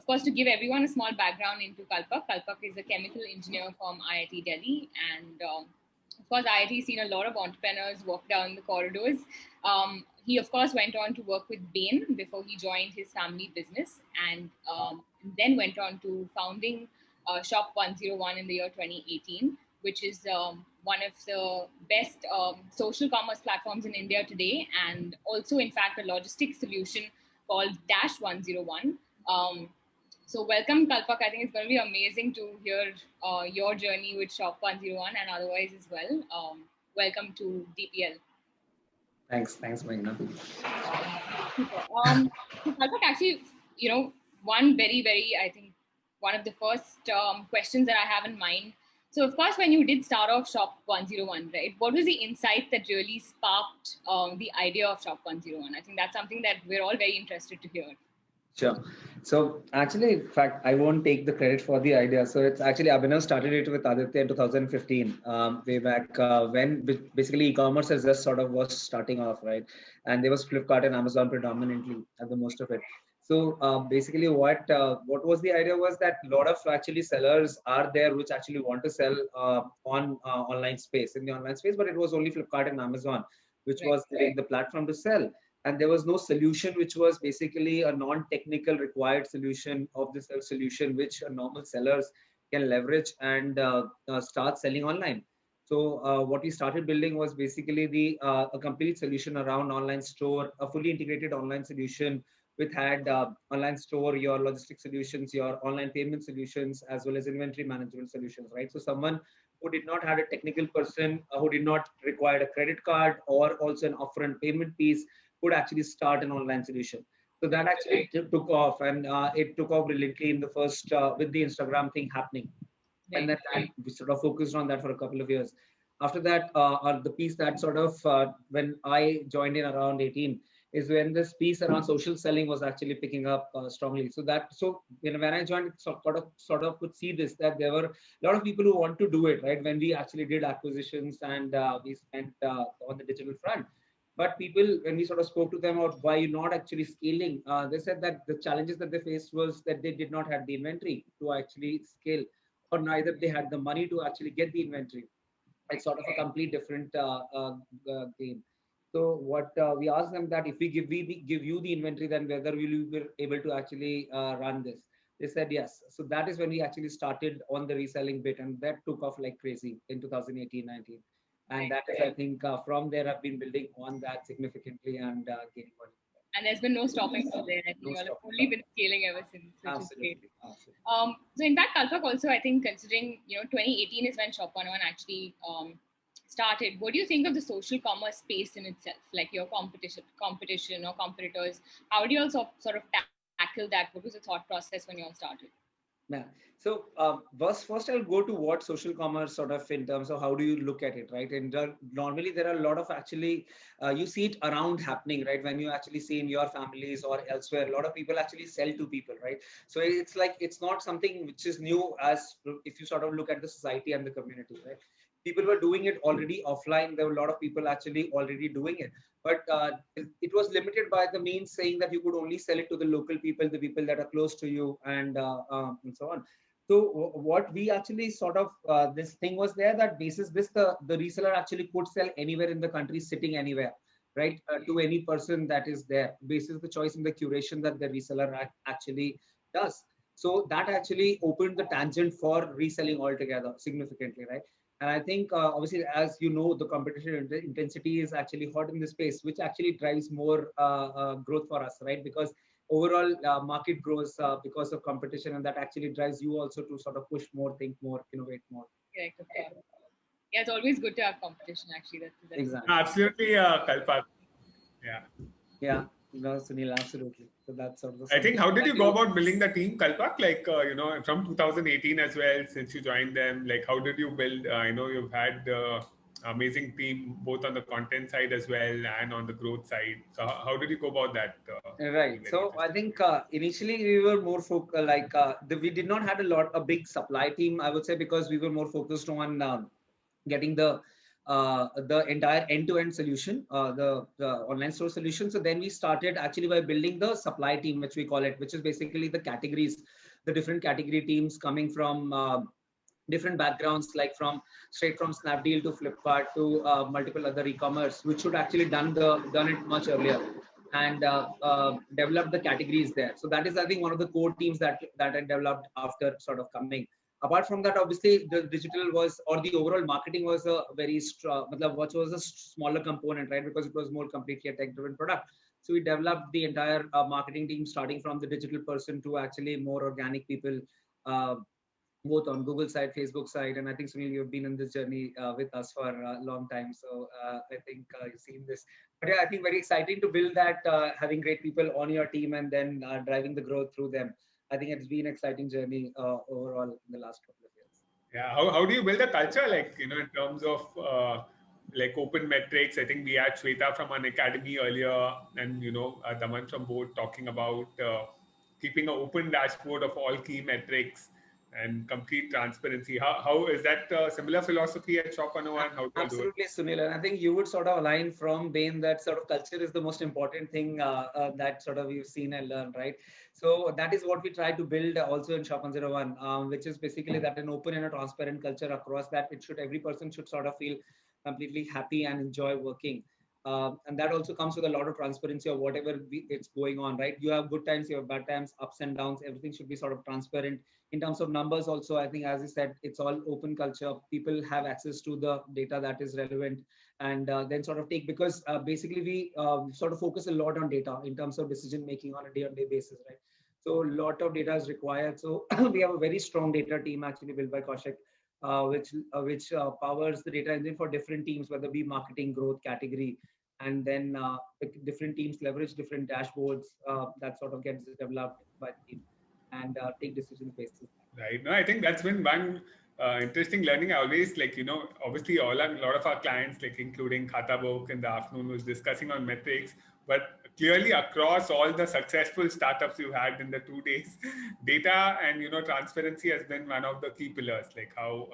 of course, to give everyone a small background into Kalpak, Kalpak is a chemical engineer from IIT Delhi. And of course, IIT has seen a lot of entrepreneurs walk down the corridors. He, of course, went on to work with Bain before he joined his family business, and then went on to founding Shop 101 in the year 2018, which is one of the best social commerce platforms in India today, and also, in fact, a logistics solution called Dash 101. So welcome, Kalpak. I think it's going to be amazing to hear your journey with Shop 101 and otherwise as well. Welcome to DPL. Thanks, Meghna. Kalpak, actually, one I think one of the first questions that I have in mind. So, of course, when you did start off Shop 101, right, what was the insight that really sparked the idea of Shop 101? I think that's something that we're all very interested to hear. Sure. So actually, in fact, I won't take the credit for the idea. So it's actually Abhinav started it with Aditya in 2015, way back when basically e-commerce has just sort of was starting off, right? And there was Flipkart and Amazon predominantly at the most of it. So basically what was the idea was that a lot of actually sellers are there which actually want to sell on online space, in the online space, but it was only Flipkart and Amazon, which was the platform to sell. And there was no solution, which was basically a non-technical required solution of the solution, which normal sellers can leverage and start selling online. So what we started building was basically a complete solution around online store, a fully integrated online solution, which had online store, your logistic solutions, your online payment solutions, as well as inventory management solutions, right? So someone who did not have a technical person, who did not require a credit card or also an upfront payment piece, could actually start an online solution. So that actually took off, and it took off brilliantly in the first with the Instagram thing happening. And then we sort of focused on that for a couple of years. After that, the piece that sort of when I joined in around 18 is when this piece around social selling was actually picking up strongly. So when I joined, sort of could see this, that there were a lot of people who want to do it, right? When we actually did acquisitions and we spent on the digital front. But people, when we sort of spoke to them about why you're not actually scaling, they said that the challenges that they faced was that they did not have the inventory to actually scale, or neither they had the money to actually get the inventory. It's sort of a complete different game. So what we asked them that if we give you the inventory, then whether will you be able to actually run this? They said yes. So that is when we actually started on the reselling bit, and that took off like crazy in 2018-19. And that is, I think, from there I've been building on that significantly and gaining money. And there's been no stopping from there. I think you all have only been scaling ever since, which is great. So in fact, Kalpak also, I think, considering 2018 is when Shop 101 actually started. What do you think of the social commerce space in itself, like your competition or competitors? How do you also sort of tackle that? What was the thought process when you all started? Yeah. So first I'll go to what social commerce sort of in terms of how do you look at it, right? And normally there are a lot of actually, you see it around happening, right? When you actually see in your families or elsewhere, a lot of people actually sell to people, right? So it's like, it's not something which is new as if you sort of look at the society and the community, right? People were doing it already offline. There were a lot of people actually already doing it. But it was limited by the means saying that you could only sell it to the local people, the people that are close to you, and so on. So what we actually sort of, this thing was there that basis this, the reseller actually could sell anywhere in the country, sitting anywhere, right? To any person that is there, basis the choice and the curation that the reseller actually does. So that actually opened the tangent for reselling altogether significantly, right? And I think, obviously, as you know, the competition intensity is actually hot in this space, which actually drives more growth for us, right? Because overall market grows because of competition, and that actually drives you also to sort of push more, think more, innovate more. Correct. Okay. Yeah, it's always good to have competition, actually. That's exactly. Absolutely, Kalpak. Yeah. Yeah. No, Sunil, absolutely. So that's sort of. I think, how did you go about building the team, Kalpak? Like, from 2018 as well, since you joined them, like, how did you build? I know you've had amazing team, both on the content side as well and on the growth side. So how did you go about that? Right. So I think initially we were more we did not have a big supply team, I would say, because we were more focused on getting the the entire end-to-end solution, the online store solution. So then we started actually by building the supply team, which we call it, which is basically the categories, the different category teams coming from different backgrounds, like from straight from Snapdeal to Flipkart to multiple other e-commerce, which should actually done it much earlier, and developed the categories there. So that is, I think, one of the core teams that I developed after sort of coming. Apart from that, obviously, the digital was, or the overall marketing was a very strong, what was a smaller component, right? Because it was more completely a tech-driven product. So we developed the entire marketing team, starting from the digital person to actually more organic people, uh, both on Google side, Facebook side. And I think, Sunil, you've been in this journey with us for a long time. So I think you've seen this. But yeah, I think very exciting to build that, having great people on your team and then driving the growth through them. I think it's been an exciting journey overall in the last couple of years. Yeah. How do you build a culture, like, in terms of like open metrics? I think we had Shweta from an academy earlier, and Daman from board talking about keeping an open dashboard of all key metrics and complete transparency. How is that similar philosophy at Shop 101? How do you do it? Absolutely, Sunil. And I think you would sort of align from Bain that sort of culture is the most important thing that sort of you've seen and learned, right? So that is what we try to build also in Shop 101, which is basically that an open and a transparent culture across that. Every person should sort of feel completely happy and enjoy working. And that also comes with a lot of transparency of whatever it's going on, right? You have good times, you have bad times, ups and downs. Everything should be sort of transparent. In terms of numbers also, I think, as you said, it's all open culture. People have access to the data that is relevant, and then sort of because basically we sort of focus a lot on data in terms of decision making on a day-on-day basis, right? So a lot of data is required. So we have a very strong data team actually built by Kaushik, which powers the data engine for different teams, whether it be marketing, growth, category, and then the different teams leverage different dashboards that sort of gets developed by the team and take decisions based on that. Right. No, I think that's been one interesting learning. I always, like, obviously a lot of our clients, like including Khata Book in the afternoon, was discussing on metrics, but clearly across all the successful startups you had in the 2 days, data and, transparency has been one of the key pillars, like how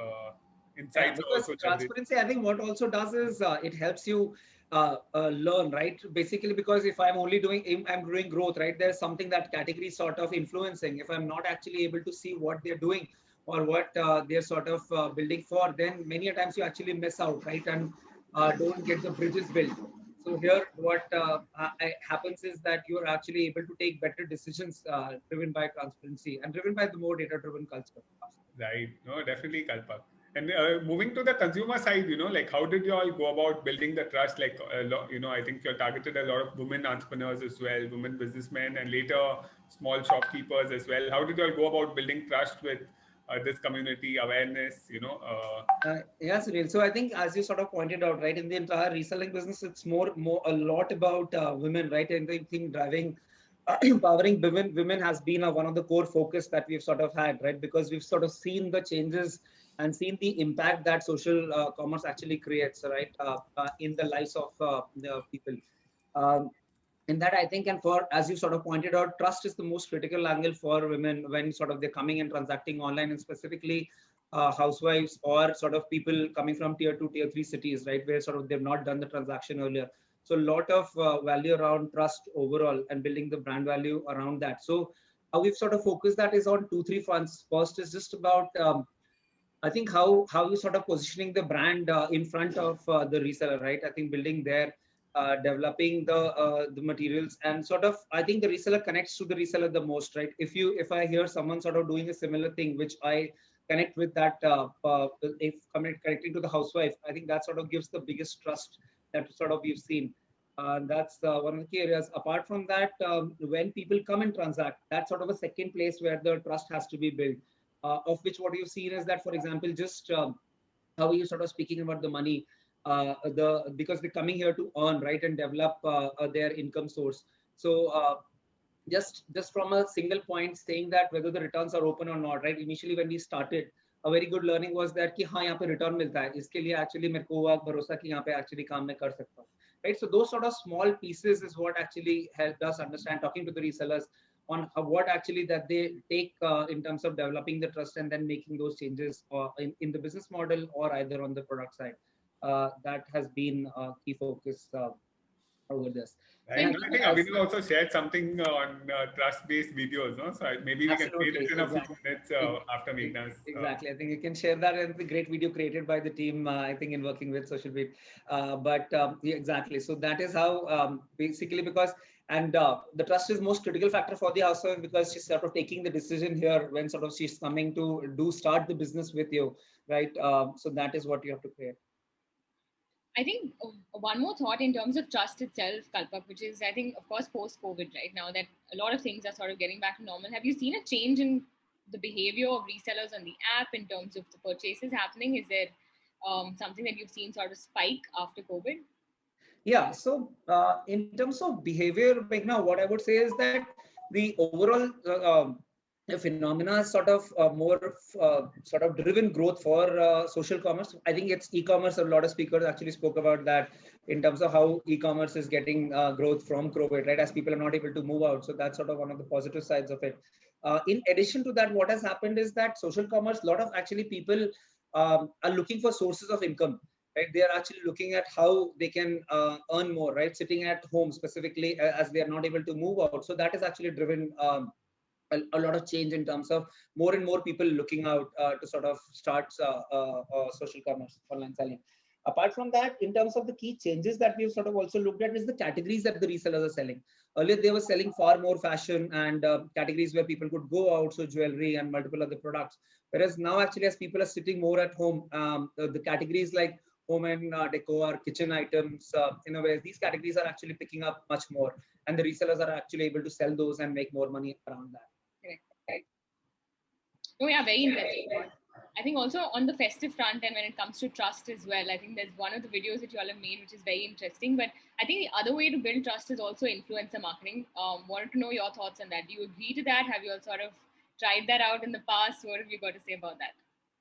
insights are Because also transparency, I think what also does is it helps you learn, right? Basically, because if I'm doing growth, right? There's something that category sort of influencing. If I'm not actually able to see what they're doing or what they're sort of building for, then many a times you actually miss out, right? And don't get the bridges built. So here, what happens is that you are actually able to take better decisions driven by transparency and driven by the more data-driven culture. Right. No, definitely, Kalpak. And moving to the consumer side, like how did you all go about building the trust? Like, I think you targeted a lot of women entrepreneurs as well, women businessmen, and later small shopkeepers as well. How did you all go about building trust with this community awareness? Yes, Sunil. So I think, as you sort of pointed out, right, in the entire reselling business, it's a lot about women, right? And I think driving, empowering women has been one of the core focus that we've sort of had, right? Because we've sort of seen the changes and seen the impact that social commerce actually creates, right, in the lives of the people. Um, in that, I think, and for, as you sort of pointed out, trust is the most critical angle for women when sort of they're coming and transacting online, and specifically housewives or sort of people coming from tier 2, tier 3 cities, right, where sort of they've not done the transaction earlier. So a lot of value around trust overall and building the brand value around that. So how we've sort of focused that is on 2-3 fronts. First is just about I think how you sort of positioning the brand in front of the reseller, right? I think building their developing the materials, and sort of I think the reseller connects to the reseller the most, right? If I hear someone sort of doing a similar thing, which I connect with that, if connecting to the housewife, I think that sort of gives the biggest trust that sort of we've seen. That's one of the key areas. Apart from that, when people come and transact, that's sort of a second place where the trust has to be built. Of which what you've seen is that, for example, just how you sort of speaking about the money, because they're coming here to earn, right, and develop their income source. So just from a single point saying that whether the returns are open or not, right? Initially when we started, a very good learning was that कि हाँ यहाँ पे return मिलता है, इसके लिए actually मेरे को हुआ भरोसा कि यहाँ पे actually काम मैं कर सकता हूँ, right? So those sort of small pieces is what actually helped us understand, talking to the resellers on what actually that they take in terms of developing the trust and then making those changes in the business model or either on the product side. that has been a key focus over this. Right. And No, I think Abhinav also shared something on trust-based videos, no? So maybe we can play absolutely, this in a few exactly. minutes after Meghna's. Exactly. I think you can share that, and the great video created by the team, I think, in working with Social Beat. Yeah, exactly. So that is how basically because and the trust is most critical factor for the housewife because she's sort of taking the decision here when sort of she's coming to do start the business with you, right? So that is what you have to create. I think one more thought in terms of trust itself, Kalpak, which is, I think, of course, post-COVID, right now that a lot of things are sort of getting back to normal. Have you seen a change in the behavior of resellers on the app in terms of the purchases happening? Is there something that you've seen sort of spike after COVID? Yeah. So in terms of behavior, Meghna, what I would say is that the overall phenomena is sort of more sort of driven growth for social commerce. I think it's e-commerce. A lot of speakers actually spoke about that in terms of how e-commerce is getting growth from COVID, right? As people are not able to move out. So that's sort of one of the positive sides of it. In addition to that, what has happened is that social commerce, a lot of actually people are looking for sources of income, right? They are actually looking at how they can earn more, right? Sitting at home specifically as they are not able to move out. So that is actually driven a lot of change in terms of more and more people looking out to sort of start social commerce, online selling. Apart from that, in terms of the key changes that we've sort of also looked at is the categories that the resellers are selling. Earlier, they were selling far more fashion and categories where people could go out, so jewelry and multiple other products. Whereas now, actually, as people are sitting more at home, the categories like home and decor, kitchen items, in a way, these categories are actually picking up much more, and the resellers are actually able to sell those and make more money around that. Correct. Oh, yeah, very interesting. I think also on the festive front and when it comes to trust as well, I think there's one of the videos that you all have made which is very interesting. But I think the other way to build trust is also influencer marketing. Wanted to know your thoughts on that. Do you agree to that? Have you all sort of tried that out in the past? What have you got to say about that?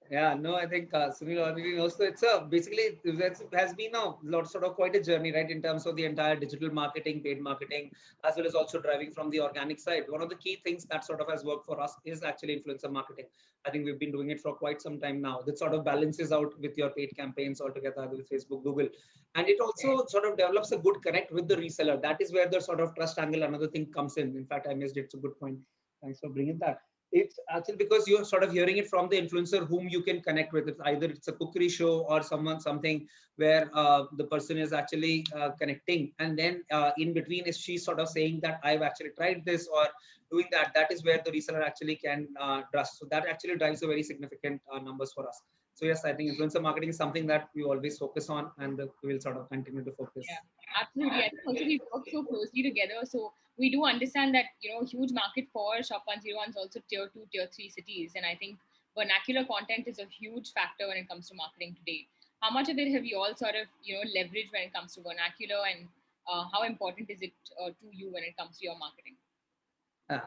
Yeah, no, I think Sunil already knows. So it's a basically it has been a lot sort of quite a journey, right, in terms of the entire digital marketing, paid marketing, as well as also driving from the organic side. One of the key things that sort of has worked for us is actually influencer marketing. I think we've been doing it for quite some time now. That sort of balances out with your paid campaigns altogether with Facebook, Google, and it also sort of develops a good connect with the reseller. That is where the sort of trust angle, another thing comes in. In fact, I missed it. It's a good point. Thanks for bringing that. It's actually because you're sort of hearing it from the influencer whom you can connect with. It's either it's a cookery show or something where the person is actually connecting, and then in between is she sort of saying that I've actually tried this or doing that. That is where the reseller actually can trust. So that actually drives a very significant numbers for us. So yes, I think influencer marketing is something that we always focus on, and we will sort of continue to focus. Yeah, absolutely. I think also we work so closely together, so we do understand that huge market for Shop 101 is also tier 2, tier 3 cities, and I think vernacular content is a huge factor when it comes to marketing today. How much of it have you all sort of leveraged when it comes to vernacular, and how important is it to you when it comes to your marketing?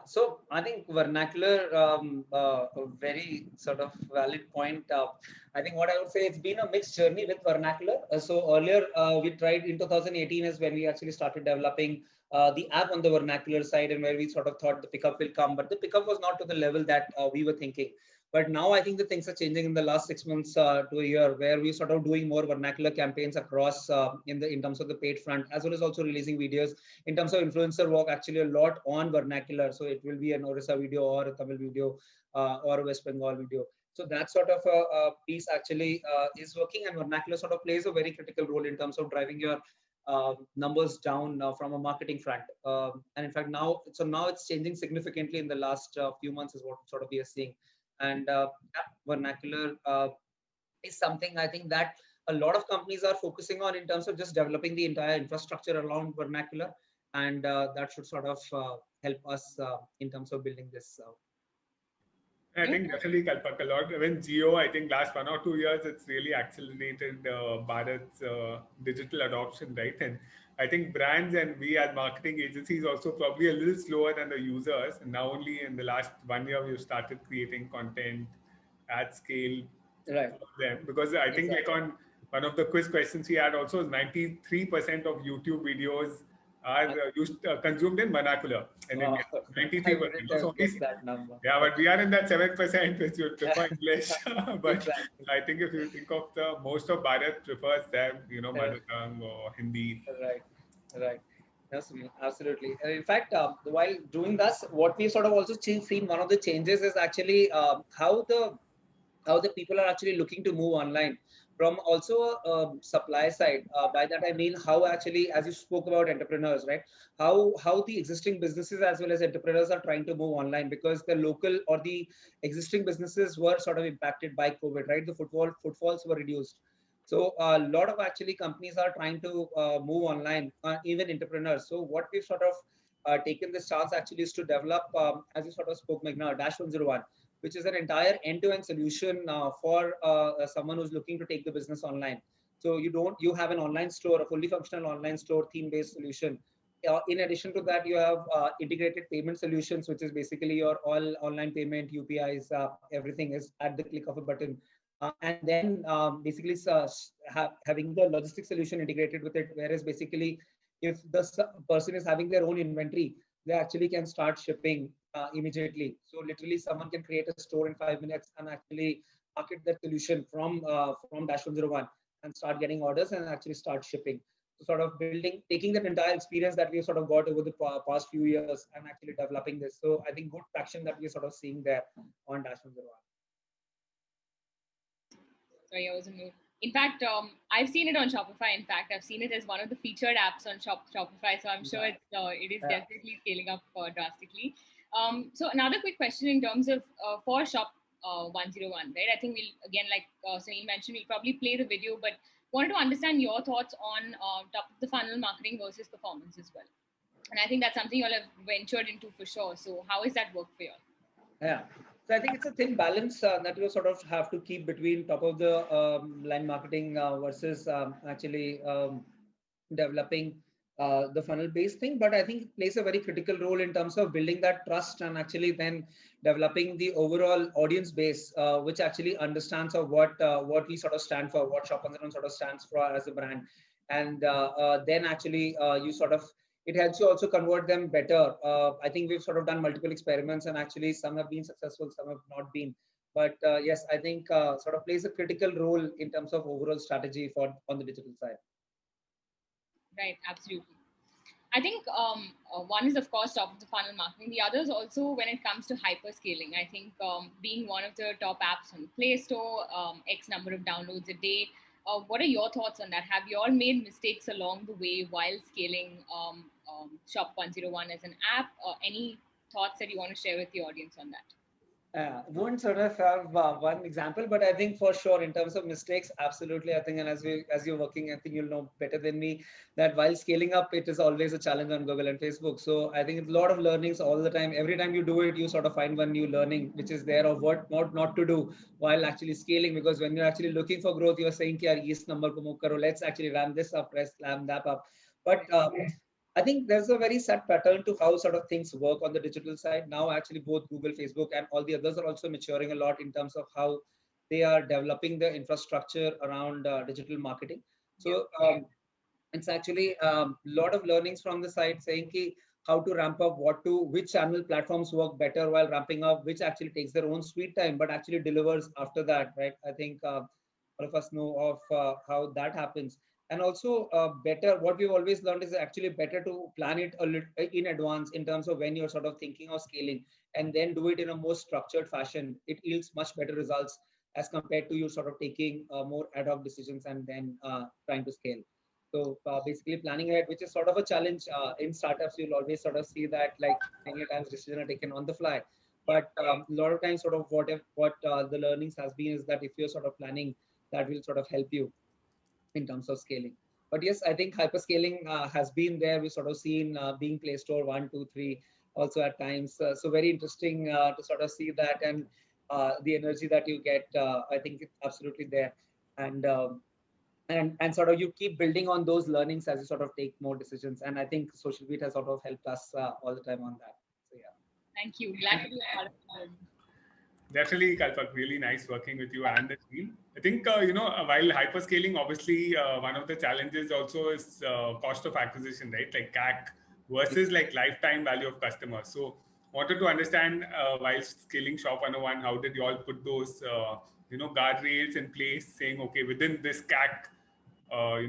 So I think vernacular, a very sort of valid point. I think what I would say, it's been a mixed journey with vernacular. So earlier we tried in 2018 is when we actually started developing the app on the vernacular side, and where we sort of thought the pickup will come, but the pickup was not to the level that we were thinking. But now I think the things are changing in the last 6 months to a year, where we're sort of doing more vernacular campaigns across in terms of the paid front, as well as also releasing videos. In terms of influencer work, actually a lot on vernacular. So it will be an Orissa video or a Tamil video or a West Bengal video. So that sort of a piece actually is working, and vernacular sort of plays a very critical role in terms of driving your numbers down from a marketing front. And in fact, now it's changing significantly in the last few months is what sort of we are seeing. And vernacular is something I think that a lot of companies are focusing on in terms of just developing the entire infrastructure around vernacular, and that should sort of help us in terms of building this out. I think definitely Kalpak a lot. When Jio, I think last 1 or 2 years, it's really accelerated Bharat's digital adoption, right? And I think brands and we as marketing agencies also probably a little slower than the users. And now only in the last 1 year, we've started creating content at scale Right. for them. Because I think Exactly. like on one of the quiz questions we had also is 93% of YouTube videos are consumed in vernacular in India. 93%. I wouldn't guess that number. Yeah, but we are in that 7% which would prefer English. But Exactly. I think if you think of most of Bharat prefers their, mother tongue or Hindi. Right. Yes, absolutely. In fact, while doing this, what we sort of also seen one of the changes is actually how the people are actually looking to move online from also a supply side. By that I mean how actually, as you spoke about entrepreneurs, right? How the existing businesses as well as entrepreneurs are trying to move online because the local or the existing businesses were sort of impacted by COVID, right? The footfalls were reduced. So a lot of actually companies are trying to move online, even entrepreneurs. So what we've sort of taken this chance actually is to develop, as you sort of spoke, Meghna, Dash 101, which is an entire end-to-end solution for someone who's looking to take the business online. So you have an online store, a fully functional online store, theme-based solution. In addition to that, you have integrated payment solutions, which is basically your all online payment, UPIs, everything is at the click of a button. And then basically having the logistics solution integrated with it, whereas basically if the person is having their own inventory, they actually can start shipping immediately. So literally someone can create a store in 5 minutes and actually market that solution from Dash 101 and start getting orders and actually start shipping. So sort of taking that entire experience that we've sort of got over the past few years and actually developing this. So I think good traction that we're sort of seeing there on Dash 101. Sorry, I was on mute. In fact, I've seen it on Shopify. In fact, I've seen it as one of the featured apps on Shopify. So I'm sure it is definitely scaling up drastically. So another quick question in terms of for Shop 101, right? I think we'll, again, like Sunil mentioned, we'll probably play the video, but wanted to understand your thoughts on top of the funnel marketing versus performance as well. And I think that's something you all have ventured into for sure. So how is that work for you all? Yeah. So I think it's a thin balance that you sort of have to keep between top of the line marketing versus actually developing the funnel based thing. But I think it plays a very critical role in terms of building that trust and actually then developing the overall audience base, which actually understands of what we sort of stand for, what Shop 101 sort of stands for as a brand. And then actually you sort of, it helps you also convert them better. I think we've sort of done multiple experiments and actually some have been successful, some have not been. But yes, I think sort of plays a critical role in terms of overall strategy for on the digital side. Right, absolutely. I think one is, of course, top of the funnel marketing. The other is also when it comes to hyperscaling. I think being one of the top apps on the Play Store, X number of downloads a day. What are your thoughts on that? Have you all made mistakes along the way while scaling Shop 101 as an app? Any thoughts that you want to share with the audience on that? Wouldn't sort of have one example, but I think for sure in terms of mistakes, absolutely. I think, and as you're working, I think you'll know better than me that while scaling up, it is always a challenge on Google and Facebook. So I think it's a lot of learnings all the time. Every time you do it, you sort of find one new learning, which is there of what not to do while actually scaling. Because when you're actually looking for growth, you're saying, "Yes, number ko move karo. Let's actually ramp this up, let's ramp that up." But I think there's a very set pattern to how sort of things work on the digital side. Now, actually, both Google, Facebook, and all the others are also maturing a lot in terms of how they are developing the infrastructure around digital marketing. So it's actually a lot of learnings from the side saying how to ramp up, which channel platforms work better while ramping up, which actually takes their own sweet time, but actually delivers after that, right? I think all of us know of how that happens. And also better, what we've always learned is actually better to plan it a little in advance in terms of when you're sort of thinking of scaling and then do it in a more structured fashion. It yields much better results as compared to you sort of taking more ad hoc decisions and then trying to scale. So basically planning ahead, which is sort of a challenge in startups, you'll always sort of see that like many times decisions are taken on the fly. But a lot of times sort of what the learnings has been is that if you're sort of planning, that will sort of help you in terms of scaling. But yes, I think hyperscaling has been there. We've sort of seen being Play Store 1, 2, 3 also at times. So very interesting to sort of see that and the energy that you get. I think it's absolutely there. And sort of you keep building on those learnings as you sort of take more decisions. And I think Social Beat has sort of helped us all the time on that. So yeah. Thank you. Glad to be a part of it. Definitely, Kalpak, really nice working with you and the team. I think, while hyperscaling, obviously, one of the challenges also is cost of acquisition, right? Like CAC versus like lifetime value of customers. So, wanted to understand while scaling Shop 101, how did you all put those, guardrails in place saying, okay, within this CAC, I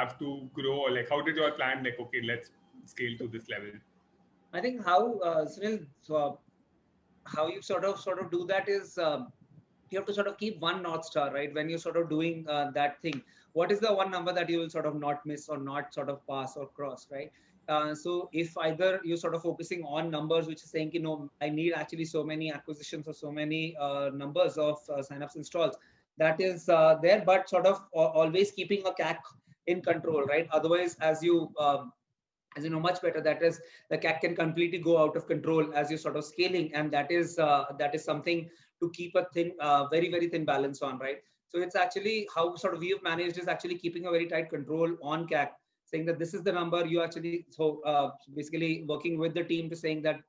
have to grow, or like, how did you all plan, like, okay, let's scale to this level? I think how Sunil, so, how you sort of do that is you have to sort of keep one north star, right? When you're sort of doing that thing, what is the one number that you will sort of not miss or not sort of pass or cross, right? So if either you're sort of focusing on numbers which is saying, I need actually so many acquisitions or so many numbers of signups installs, that is there, but sort of always keeping a CAC in control, right? Otherwise, as you know much better, that is the CAC can completely go out of control as you're sort of scaling, and that is something to keep a thin, very very thin balance on, right? So it's actually how sort of we've managed is actually keeping a very tight control on CAC, saying that this is the number you actually. So basically working with the team to saying that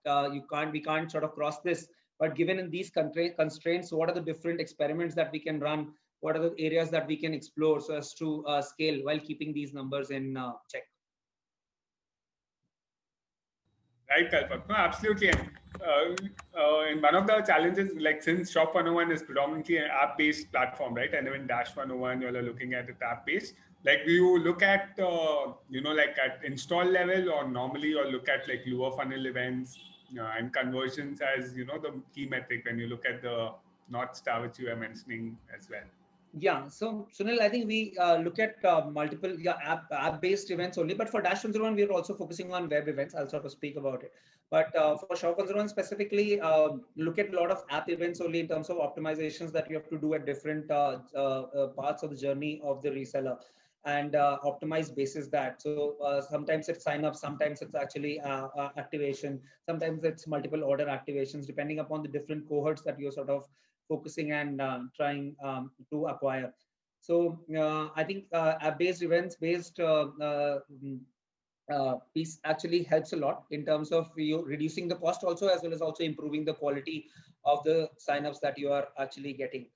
we can't sort of cross this, but given in these constraints, what are the different experiments that we can run? What are the areas that we can explore so as to scale while keeping these numbers in check? Right, Kalpak. No, absolutely. And one of the challenges, like since Shop 101 is predominantly an app-based platform, right? And even Dash 101, you all are looking at it app-based. Like, do you look at, like at install level, or normally or look at like lower funnel events and conversions as, the key metric when you look at the North Star, which you were mentioning as well? Yeah, so Sunil, I think we look at multiple app-based events only, but for Dash 101, we are also focusing on web events. I'll sort of speak about it. But for Shop 101 specifically, look at a lot of app events only in terms of optimizations that you have to do at different parts of the journey of the reseller, and optimize basis that. So sometimes it's sign up, sometimes it's actually activation, sometimes it's multiple order activations, depending upon the different cohorts that you're sort of focusing and trying to acquire. So I think app-based events-based piece actually helps a lot in terms of you reducing the cost also, as well as also improving the quality of the signups that you are actually getting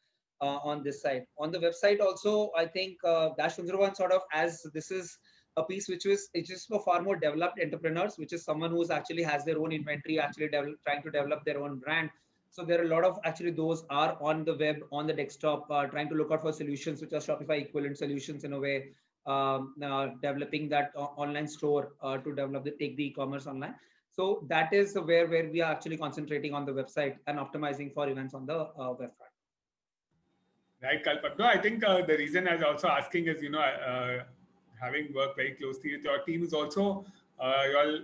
on this side. On the website also, I think Dash 101 sort of, as this is a piece which is for far more developed entrepreneurs, which is someone who's actually has their own inventory, actually trying to develop their own brand. So there are a lot of actually those are on the web, on the desktop, trying to look out for solutions which are Shopify equivalent solutions in a way, developing that online store to take the e-commerce online. So that is where we are actually concentrating on the website and optimizing for events on the web front. Right, Kalpak. No, I think the reason I was also asking is, having worked very closely with your team is also you all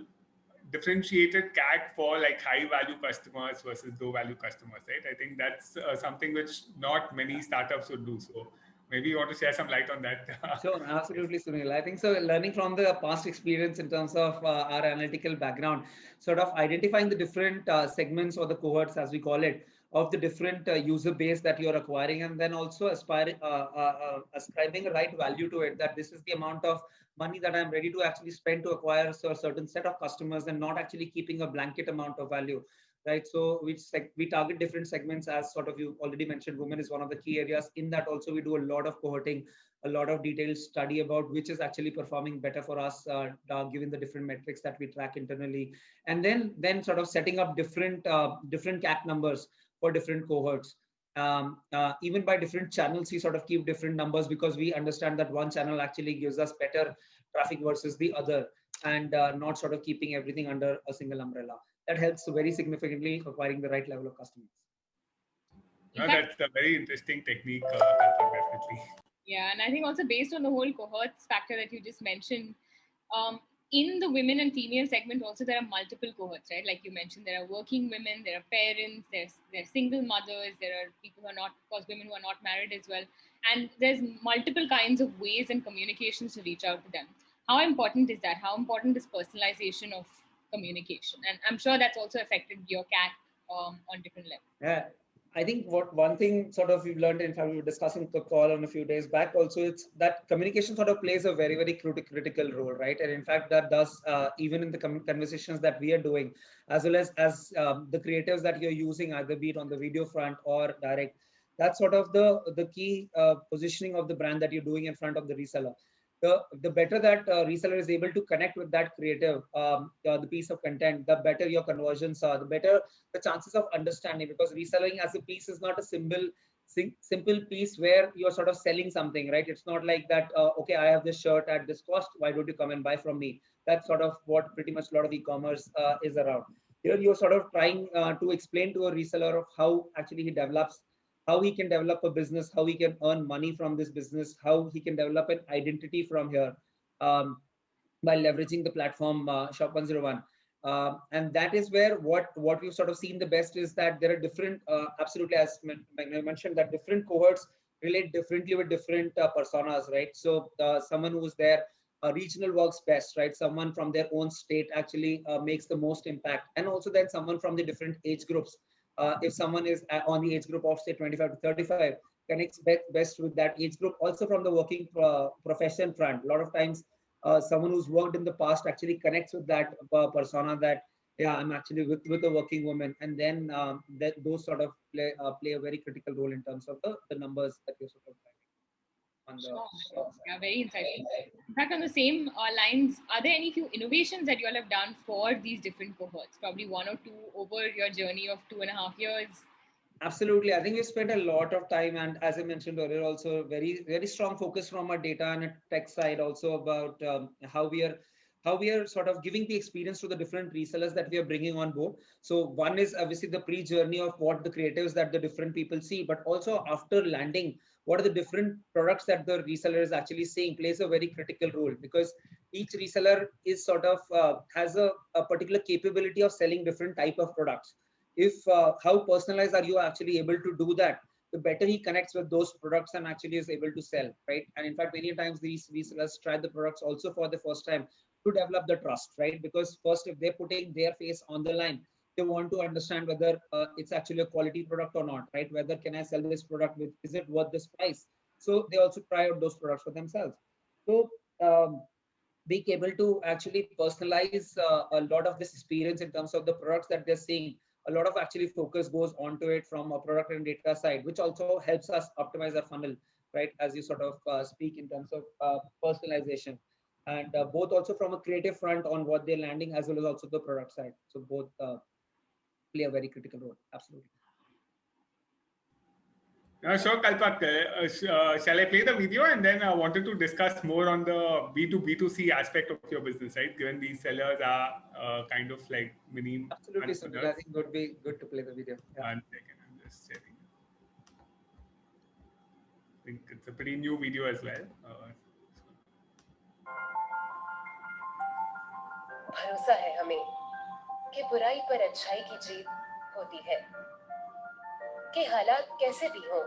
differentiated CAC for like high value customers versus low value customers, right? I think that's something which not many startups would do. So maybe you want to share some light on that. Sure, absolutely, Sunil. I think so. Learning from the past experience in terms of our analytical background, sort of identifying the different segments or the cohorts, as we call it, of the different user base that you're acquiring, and then also ascribing a right value to it. That this is the amount of money that I'm ready to actually spend to acquire a certain set of customers, and not actually keeping a blanket amount of value. Right, so we target different segments, as sort of you already mentioned. Women is one of the key areas. In that also, we do a lot of cohorting, a lot of detailed study about which is actually performing better for us, given the different metrics that we track internally, and then sort of setting up different CAC numbers for different cohorts. Even by different channels, we sort of keep different numbers because we understand that one channel actually gives us better traffic versus the other, and not sort of keeping everything under a single umbrella. That helps very significantly acquiring the right level of customers. No, that's a very interesting technique, definitely. Yeah, and I think also based on the whole cohorts factor that you just mentioned, in the women and female segment also there are multiple cohorts, right? Like you mentioned, there are working women, there are parents, there are single mothers, there are people who are not, of course, women who are not married as well. And there's multiple kinds of ways and communications to reach out to them. How important is that? How important is personalization of communication? And I'm sure that's also affected your CAC on different levels. Yeah, I think what one thing sort of we've learned, in fact, we were discussing the call on a few days back also, it's that communication sort of plays a very, very critical role, right? And in fact, that does even in the conversations that we are doing, as well as the creatives that you're using, either be it on the video front or direct, that's sort of the key positioning of the brand that you're doing in front of the reseller. The better that reseller is able to connect with that creative, the piece of content, the better your conversions are, the better the chances of understanding, because reselling as a piece is not a simple piece where you're sort of selling something, right? It's not like that, okay, I have this shirt at this cost, why don't you come and buy from me? That's sort of what pretty much a lot of e-commerce is around. Here you're sort of trying to explain to a reseller of how actually he develops, how he can develop a business, how he can earn money from this business, how he can develop an identity from here, by leveraging the platform Shop 101. And that is where what we've sort of seen the best is that there are different, absolutely, as I mentioned, that different cohorts relate differently with different personas, right? So someone who's there, regional works best, right? Someone from their own state actually makes the most impact. And also then someone from the different age groups. If someone is on the age group of say 25 to 35, connects best with that age group. Also from the working profession front, a lot of times someone who's worked in the past actually connects with that persona, that yeah, I'm actually with a working woman, and then that those sort of play a very critical role in terms of the numbers that you're sort of driving on the Sure. Yeah, very insightful. In fact, on the same lines, are there any few innovations that you all have done for these different cohorts? Probably one or two over your journey of 2.5 years. Absolutely. I think we spent a lot of time, and as I mentioned earlier, also very, very strong focus from our data and tech side also about how we are sort of giving the experience to the different resellers that we are bringing on board. So one is obviously the pre-journey of what the creatives that the different people see, but also after landing, what are the different products that the reseller is actually seeing plays a very critical role, because each reseller is sort of has a particular capability of selling different type of products. If how personalized are you actually able to do that, the better he connects with those products and actually is able to sell, right? And in fact, many times these resellers try the products also for the first time to develop the trust, right? Because first, if they're putting their face on the line, they want to understand whether it's actually a quality product or not, right? Whether can I sell this product with, is it worth this price? So they also try out those products for themselves. So being able to actually personalize a lot of this experience in terms of the products that they're seeing, a lot of actually focus goes onto it from a product and data side, which also helps us optimize our funnel, right? As you sort of speak in terms of personalization, and both also from a creative front on what they're landing, as well as also the product side. So both play a very critical role. Absolutely. Sure, Kalpak. Shall I play the video, and then I wanted to discuss more on the B2B2C aspect of your business, right? Given these sellers are kind of like mini Absolutely, Sunil. I entrepreneurs. think it would be good to play the video. Yeah. 1 second, I'm just sharing. I think it's a pretty new video as well. भरोसा है हमें कि बुराई पर अच्छाई की जीत होती है, कि हालात कैसे भी हों,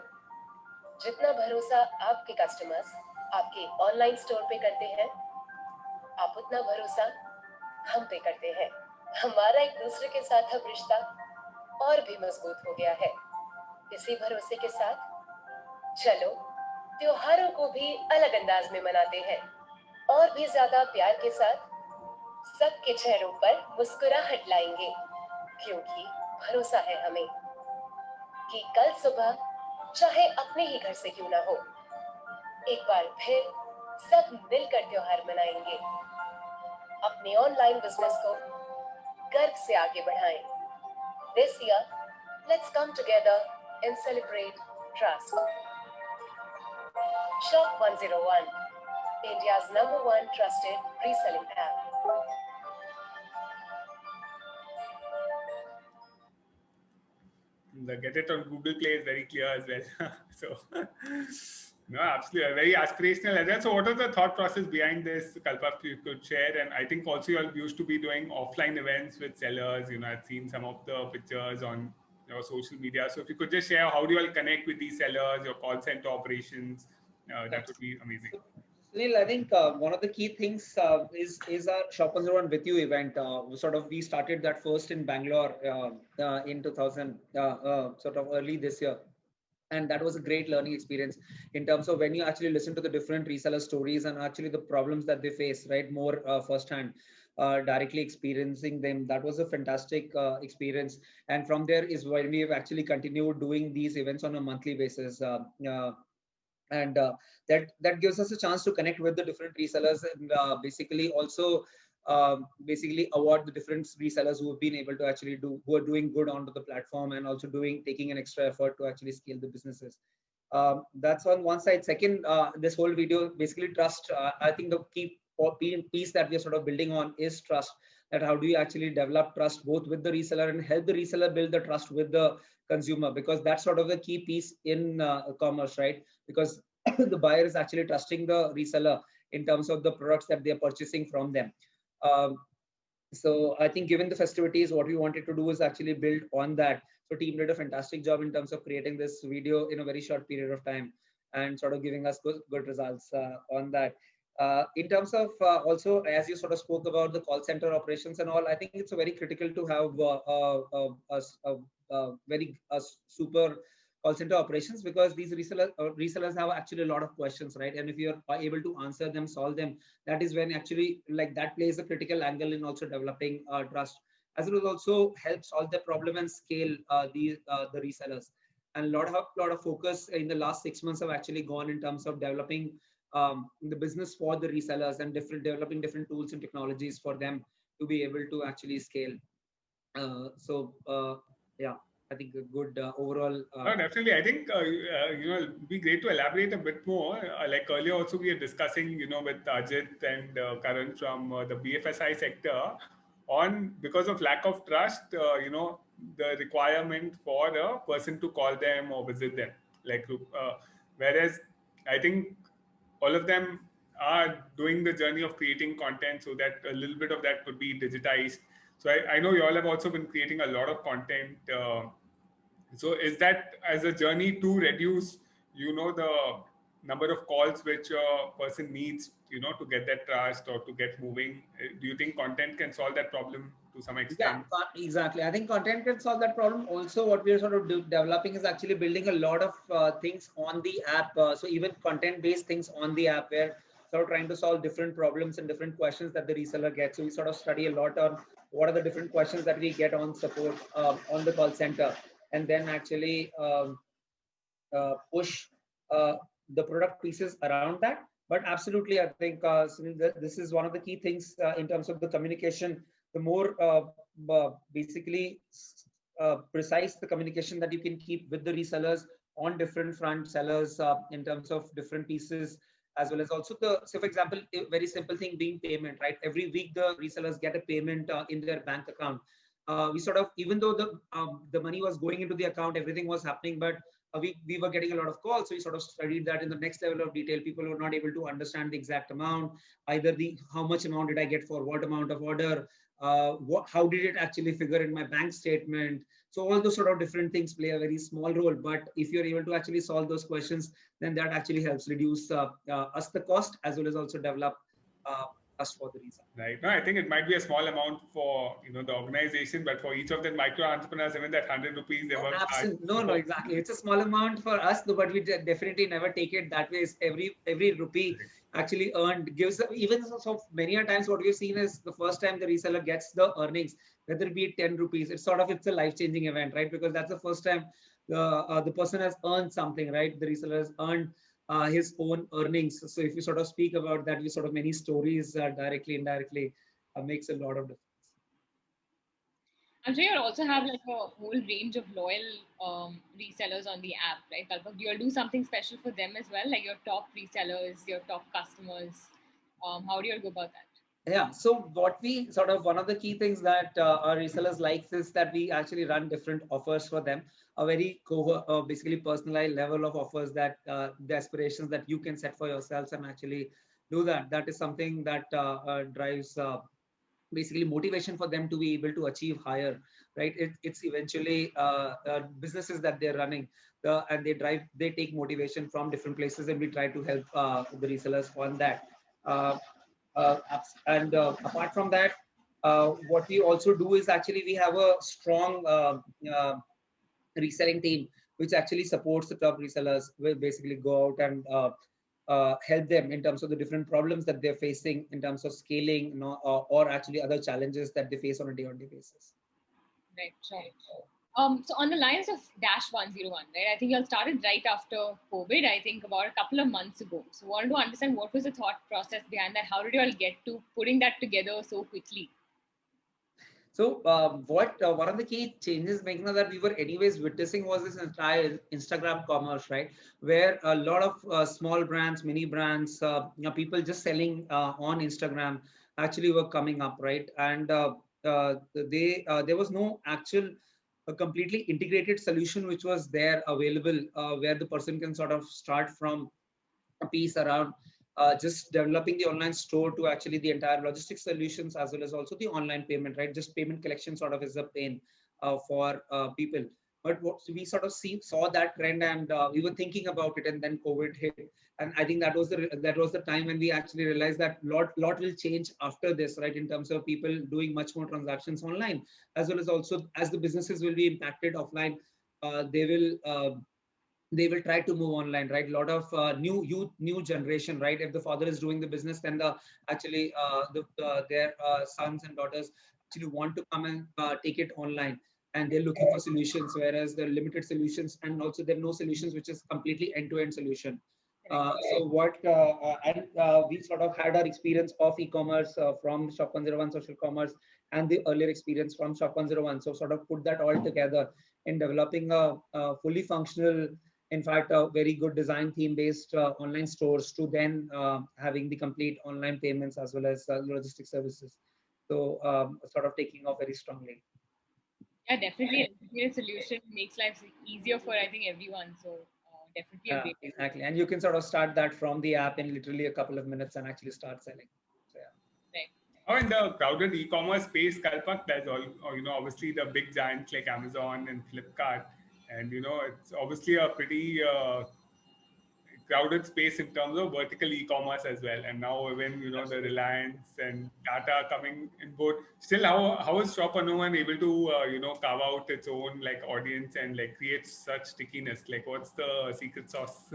जितना भरोसा आपके कस्टमर्स आपके ऑनलाइन स्टोर पे करते हैं, आप उतना भरोसा हम पे करते हैं। हमारा एक दूसरे के साथ अब रिश्ता और भी मजबूत हो गया है। इसी भरोसे के साथ चलो त्योहारों को भी अलग अंदाज में मनाते हैं, और भी ज्यादा प्यार के साथ सबके चेहरों पर मुस्कुराहट लाएंगे, क्योंकि भरोसा है हमें कि कल सुबह चाहे अपने ही घर से क्यों ना हो, एक बार फिर सब मिलकर त्योहार मनाएंगे। अपने ऑनलाइन बिजनेस को गर्व से आगे बढ़ाएं। This year, let's come together and celebrate trust. Shop 101, India's #1 trusted reselling app. The get it on Google Play is very clear as well. So, no, absolutely, very aspirational as well. So, what was the thought process behind this, Kalpak, if you could share? And I think also you all used to be doing offline events with sellers. I've seen some of the pictures on your social media. So, if you could just share, how do you all connect with these sellers, your call center operations? That would be amazing. Sunil, I think one of the key things is our Shop 101 with you event. We started that first in Bangalore in 2000, sort of early this year, and that was a great learning experience in terms of when you actually listen to the different reseller stories and actually the problems that they face, right, more firsthand, directly experiencing them. That was a fantastic experience, and from there is when we have actually continued doing these events on a monthly basis. And that gives us a chance to connect with the different resellers, and basically also basically award the different resellers who have been able to actually who are doing good onto the platform, and also taking an extra effort to actually scale the businesses. That's on one side. Second, this whole video basically trust. I think the key piece that we are sort of building on is trust. That how do you actually develop trust both with the reseller and help the reseller build the trust with the consumer, because that's sort of the key piece in commerce, right? Because the buyer is actually trusting the reseller in terms of the products that they are purchasing from them. Um, so I think given the festivities, what we wanted to do is actually build on that. So team did a fantastic job in terms of creating this video in a very short period of time and sort of giving us good results on that. In terms of also, as you sort of spoke about the call center operations and all, I think it's a very critical to have very super call center operations, because these resellers have actually a lot of questions, right? And if you're able to answer them, solve them, that is when actually like that plays a critical angle in also developing trust, as it will also help solve the problem and scale the resellers. And a lot of focus in the last 6 months have actually gone in terms of developing the business for the resellers and developing different tools and technologies for them to be able to actually scale. Yeah, I think a good overall. No, definitely. I think it'd be great to elaborate a bit more. Like earlier, also we are discussing, with Ajit and Karan from the BFSI sector, on because of lack of trust, the requirement for a person to call them or visit them. Like, whereas I think all of them are doing the journey of creating content, so that a little bit of that could be digitized. So I know you all have also been creating a lot of content. So is that as a journey to reduce, the number of calls which a person needs, to get that trust or to get moving? Do you think content can solve that problem to some Yeah, extent? exactly. I think content can solve that problem. Also, what we are sort of developing is actually building a lot of things on the app. So even content-based things on the app, where sort of trying to solve different problems and different questions that the reseller gets. So we sort of study a lot on what are the different questions that we get on support on the call center, and then actually push the product pieces around that. But absolutely, I think Sunil, this is one of the key things in terms of the communication. The more basically precise the communication that you can keep with the resellers on different front sellers in terms of different pieces, as well as also so for example, a very simple thing being payment, right? Every week the resellers get a payment in their bank account. We sort of, even though the money was going into the account, everything was happening, but we were getting a lot of calls. So we sort of studied that in the next level of detail. People were not able to understand the exact amount, either how much amount did I get for what amount of order, how did it actually figure in my bank statement. So all those sort of different things play a very small role, but if you're able to actually solve those questions, then that actually helps reduce us the cost, as well as also develop us for the reason. Right. No, I think it might be a small amount for the organization, but for each of the micro entrepreneurs, even that 100 rupees, they work hard. Absolutely. No, exactly. It's a small amount for us, though, but we definitely never take it that way. It's every rupee actually earned gives, even so many a times what we've seen is the first time the reseller gets the earnings, whether it be 10 rupees, it's a life-changing event, right? Because that's the first time the person has earned something, right? The reseller has earned his own earnings. So if you sort of speak about that, we sort of many stories directly, indirectly makes a lot of difference. I'm sure you also have like a whole range of loyal resellers on the app, right, Kalpak? Do you all do something special for them as well, like your top resellers, your top customers? How do you all go about that? Yeah, so what we sort of, one of the key things that our resellers likes is that we actually run different offers for them, a very basically personalized level of offers, that the aspirations that you can set for yourselves and actually do that. That is something that drives basically motivation for them to be able to achieve higher, right? It's eventually businesses that they're running. and they take motivation from different places, and we try to help the resellers on that. Uh, and apart from that, what we also do is actually we have a strong reselling team which actually supports the top resellers. We basically go out and help them in terms of the different problems that they're facing in terms of scaling, or actually other challenges that they face on a day-on-day basis. Right, sure. So on the lines of Dash 101, right? I think you all started right after COVID, I think about a couple of months ago. So wanted to understand what was the thought process behind that? How did you all get to putting that together so quickly? So one of the key changes, Meghna, that we were anyways witnessing was this entire Instagram commerce, right? Where a lot of small brands, mini brands, people just selling on Instagram actually were coming up, right? And there was no actual a completely integrated solution which was there available, where the person can sort of start from a piece around just developing the online store to actually the entire logistics solutions, as well as also the online payment, right? Just payment collection sort of is a pain for people. But what we sort of saw that trend, and we were thinking about it, and then COVID hit, and I think that was the time when we actually realized that lot will change after this, right? In terms of people doing much more transactions online, as well as also as the businesses will be impacted offline, they will try to move online, right? A lot of new generation, right? If the father is doing the business, then their sons and daughters actually want to come and take it online, and they're looking for solutions, whereas the limited solutions, and also there are no solutions which is completely end-to-end solution. We sort of had our experience of e-commerce from Shop 101 social commerce, and the earlier experience from Shop 101. So sort of put that all together in developing a fully functional, in fact, a very good design theme based online stores, to then having the complete online payments as well as logistic services. So sort of taking off very strongly. Yeah, definitely. A solution makes life easier for, I think, everyone. So definitely a great idea. Exactly. And you can sort of start that from the app in literally a couple of minutes and actually start selling. So, yeah. Right. Oh, in the crowded e-commerce space, Kalpak, there's obviously the big giants like Amazon and Flipkart, and it's obviously a pretty crowded space in terms of vertical e-commerce as well. And now when the Reliance and Tata are coming in board, still how is Shop 101 able to carve out its own like audience and like create such stickiness? Like what's the secret sauce?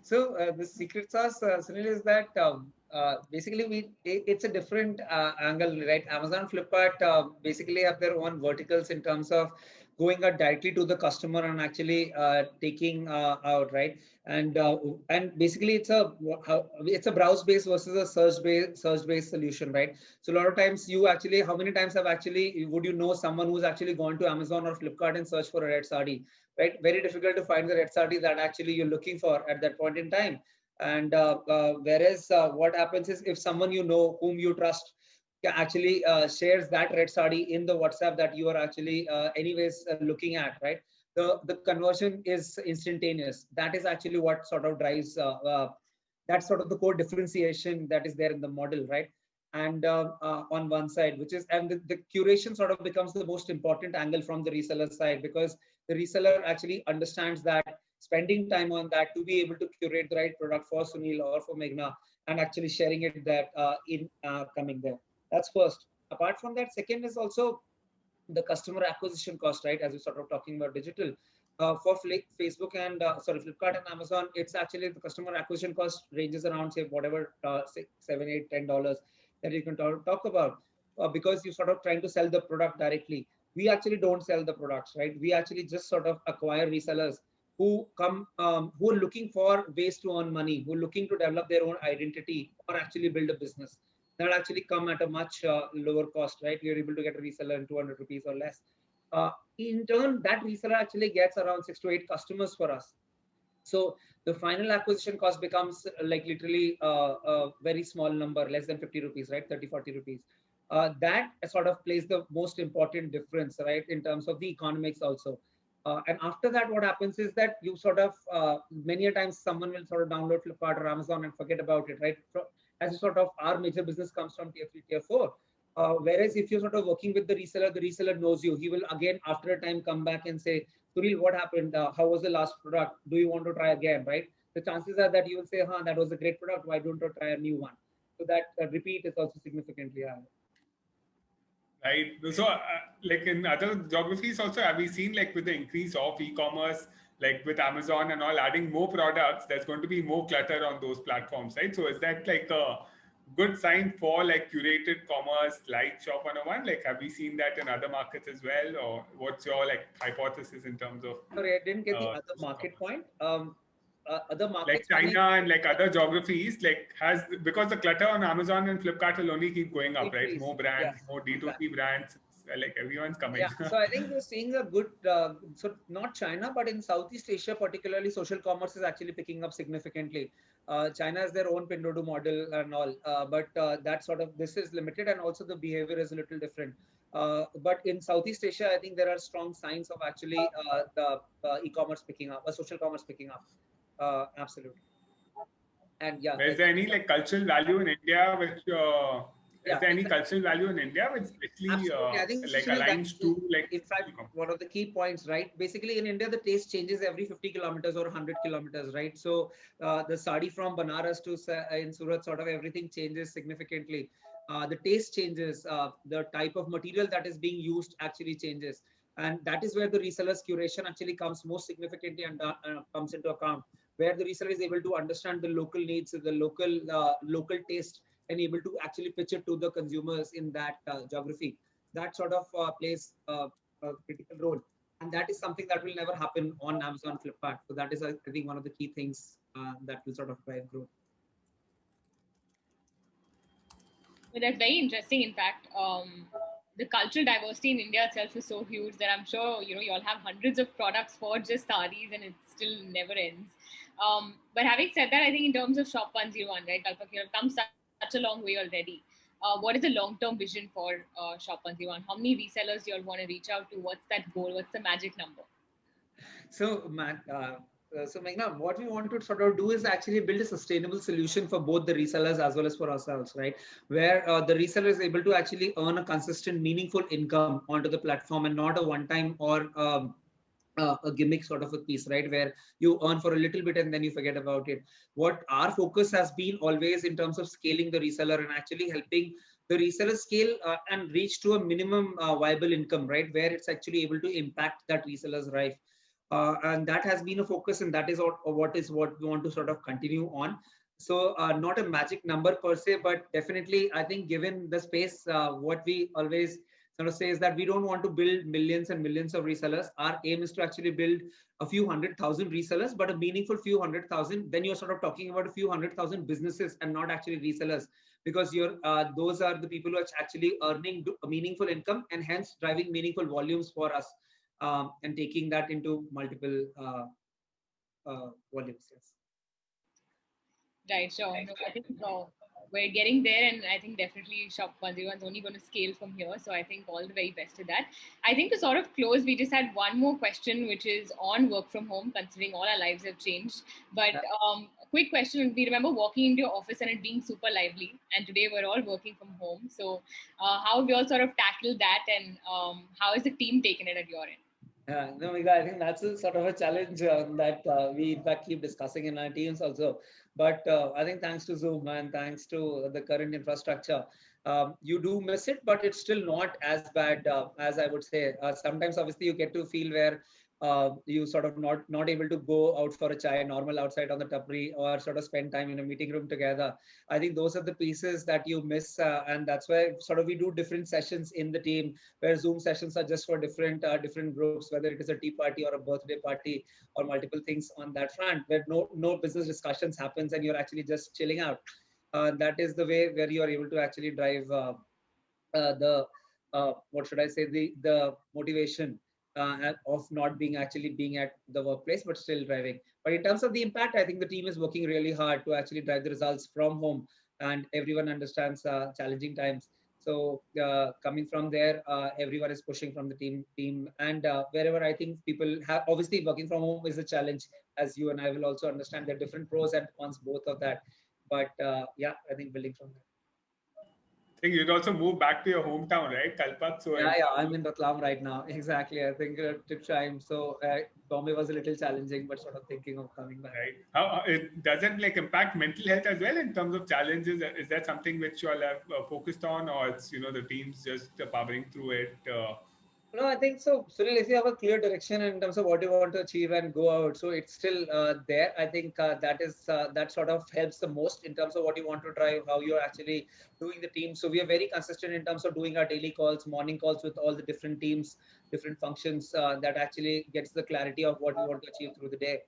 So the secret sauce, Sunil, is that basically it's a different angle, right? Amazon, Flipkart basically have their own verticals in terms of going out directly to the customer and actually taking out, right? And basically it's a browse based versus a search based solution, right? So a lot of times how many times would you know someone who's actually gone to Amazon or Flipkart and search for a red sari? Right, very difficult to find the red sari that actually you're looking for at that point in time. And whereas what happens is, if someone whom you trust actually shares that red sari in the WhatsApp that you are actually anyways looking at, right? The conversion is instantaneous. That is actually what sort of drives that's sort of the core differentiation that is there in the model, right? And on one side, and the curation sort of becomes the most important angle from the reseller side, because the reseller actually understands that spending time on that to be able to curate the right product for Sunil or for Meghna, and actually sharing it that in coming there. That's first. Apart from that, second is also the customer acquisition cost, right? As we're sort of talking about digital. For Facebook and Flipkart and Amazon, it's actually the customer acquisition cost ranges around, say, whatever, $6, $7, $8, $10 that you can talk about, because you're sort of trying to sell the product directly. We actually don't sell the products, right? We actually just sort of acquire resellers who come, who are looking for ways to earn money, who are looking to develop their own identity or actually build a business. That actually come at a much lower cost, right? You're able to get a reseller in 200 rupees or less. In turn, that reseller actually gets around 6 to 8 customers for us. So the final acquisition cost becomes like literally a very small number, less than 50 rupees, right? 30, 40 rupees. That sort of plays the most important difference, right? In terms of the economics also. And after that, what happens is that you sort of, many a times someone will sort of download Flipkart or Amazon and forget about it, right? As sort of our major business comes from tier 3, tier 4. Whereas if you're sort of working with the reseller knows you. He will again, after a time, come back and say, Suril, what happened? How was the last product? Do you want to try again, right? The chances are that you will say, that was a great product. Why don't you try a new one? So that repeat is also significantly higher. Right. So, like in other geographies also, have we seen like with the increase of e-commerce, like with Amazon and all adding more products, there's going to be more clutter on those platforms, right? So is that like a good sign for like curated commerce like Shop 101? Like, have we seen that in other markets as well? Or what's your like hypothesis in terms of Sorry, I didn't get the other market commerce? point. Other Like markets China and like other geographies, like has because the clutter on Amazon and Flipkart will only keep going up, right? increase. More brands, Yes, more D2C exactly. brands, like everyone's coming. Yeah, so I think we're seeing a good, so not China, but in Southeast Asia, particularly, social commerce is actually picking up significantly. China has their own Pinduoduo model and all, but that sort of, this is limited, and also the behavior is a little different. But in Southeast Asia, I think there are strong signs of actually the e-commerce picking up, social commerce picking up. Absolutely. And yeah, Is there any like cultural value in India which is yeah, there any exactly. cultural value in India which actually Absolutely. I think, like Sunil, that aligns to like in fact, social commerce? one of the key points, right? Basically, in India, the taste changes every 50 kilometers or 100 kilometers, right? So the sari from Banaras to in Surat, sort of everything changes significantly. The taste changes, the type of material that is being used actually changes. And that is where the reseller's curation actually comes most significantly and comes into account, where the reseller is able to understand the local needs, the local taste, and able to actually pitch it to the consumers in that geography. That sort of plays a critical role, and that is something that will never happen on Amazon, Flipkart. So that is, I think, one of the key things that will sort of drive growth. But that's very interesting. In fact, the cultural diversity in India itself is so huge that I'm sure you all have hundreds of products for just sarees, and it still never ends. But having said that, I think in terms of Shop 101, right, Kalpak, you have come such a long way already. What is the long-term vision for Shop 101? How many resellers do you all want to reach out to? What's that goal? What's the magic number? So, Meghna, what we want to sort of do is actually build a sustainable solution for both the resellers as well as for ourselves, right? Where the reseller is able to actually earn a consistent, meaningful income onto the platform, and not a one-time or a gimmick sort of a piece, right? Where you earn for a little bit and then you forget about it. What our focus has been always in terms of scaling the reseller and actually helping the reseller scale and reach to a minimum viable income, right? Where it's actually able to impact that reseller's life. And that has been a focus, and that is what we want to sort of continue on. So not a magic number per se, but definitely I think given the space, what we always sort of say is that we don't want to build millions and millions of resellers. Our aim is to actually build a few 100,000 resellers, but a meaningful few 100,000. Then you're sort of talking about a few 100,000 businesses and not actually resellers, because those are the people who are actually earning a meaningful income and hence driving meaningful volumes for us. And taking that into multiple volumes. Yes. Right, sure. No, I think we're getting there, and I think definitely Shop 101 is only going to scale from here. So I think all the very best to that. I think to sort of close, we just had one more question, which is on work from home, considering all our lives have changed. But a quick question: we remember walking into your office and it being super lively, and today we're all working from home. So how have you all sort of tackled that, and how has the team taken it at your end? No, Megha, I think that's a sort of a challenge that we in fact keep discussing in our teams also. But I think thanks to Zoom and thanks to the current infrastructure, you do miss it, but it's still not as bad as I would say. Sometimes, obviously, you get to feel where you sort of not able to go out for a chai normal outside on the tapri, or sort of spend time in a meeting room together. I think those are the pieces that you miss, and that's why sort of we do different sessions in the team, where Zoom sessions are just for different groups, whether it is a tea party or a birthday party or multiple things on that front, where no business discussions happens and you're actually just chilling out. That is the way where you are able to actually drive the what should I say, the motivation of not being at the workplace but still driving. But in terms of the impact, I think the team is working really hard to actually drive the results from home, and everyone understands challenging times. So coming from there, everyone is pushing from the team, and wherever I think people have, obviously working from home is a challenge, as you and I will also understand. There are different pros and cons, both of that. But yeah, I think building from there. think you'd also move back to your hometown, right, Kalpak? So Yeah, I'm in Ratlam right now. Exactly. I think trip time. So Bombay was a little challenging, but sort of thinking of coming back. right. How it doesn't like impact mental health as well in terms of challenges? Is that something which you all have focused on, or it's the teams just powering through it? No, I think so. Sunil, if you have a clear direction in terms of what you want to achieve and go out, so it's still there. I think that sort of helps the most in terms of what you want to drive, how you're actually doing the team. So we are very consistent in terms of doing our daily calls, morning calls with all the different teams, different functions that actually gets the clarity of what we want to achieve through the day,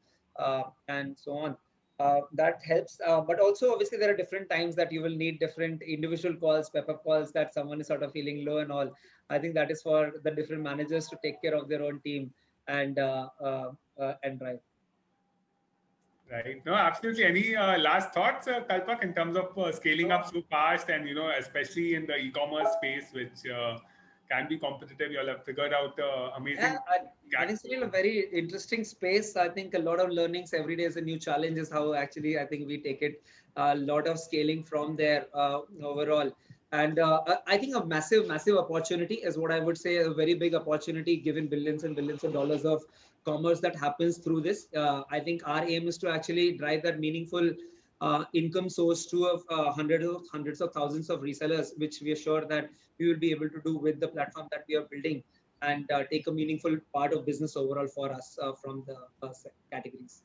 and so on. That helps, but also obviously there are different times that you will need different individual calls, pep-up calls that someone is sort of feeling low and all. I think that is for the different managers to take care of their own team and drive. Right. No, absolutely. Any last thoughts, Kalpak, in terms of scaling up so fast and, especially in the e-commerce space, which can be competitive? You all have figured out amazing. Yeah, I think it's still a very interesting space. I think a lot of learnings every day is a new challenge is how actually I think we take it. A lot of scaling from there overall. And I think a massive opportunity is what I would say, a very big opportunity given billions and billions of dollars of commerce that happens through this. I think our aim is to actually drive that meaningful income source to hundreds of thousands of resellers, which we are sure that we will be able to do with the platform that we are building and take a meaningful part of business overall for us from the categories.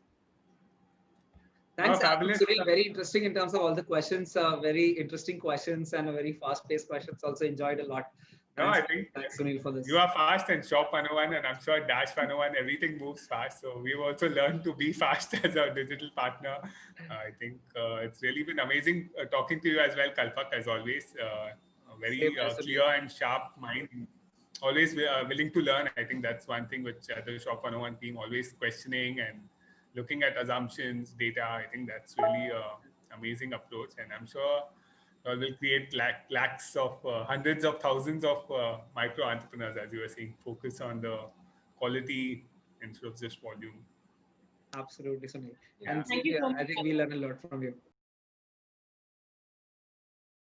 Thanks, fabulous. Sunil. Very interesting in terms of all the questions, very interesting questions and a very fast-paced questions. Also enjoyed a lot. Thanks, I think thanks, Sunil, for this. You are fast and Shop 101, and I'm sure Dash 101, everything moves fast. So we've also learned to be fast as a digital partner. I think it's really been amazing talking to you as well, Kalpak, as always. Very clear and sharp mind. Always willing to learn. I think that's one thing which the Shop 101 team always questioning and looking at assumptions, data. I think that's really an amazing approach. And I'm sure will create lakhs of hundreds of thousands of micro entrepreneurs, as you were saying, focus on the quality instead of just volume. Absolutely, Sunil. Yeah. Thank you so much. I think we learn a lot from you.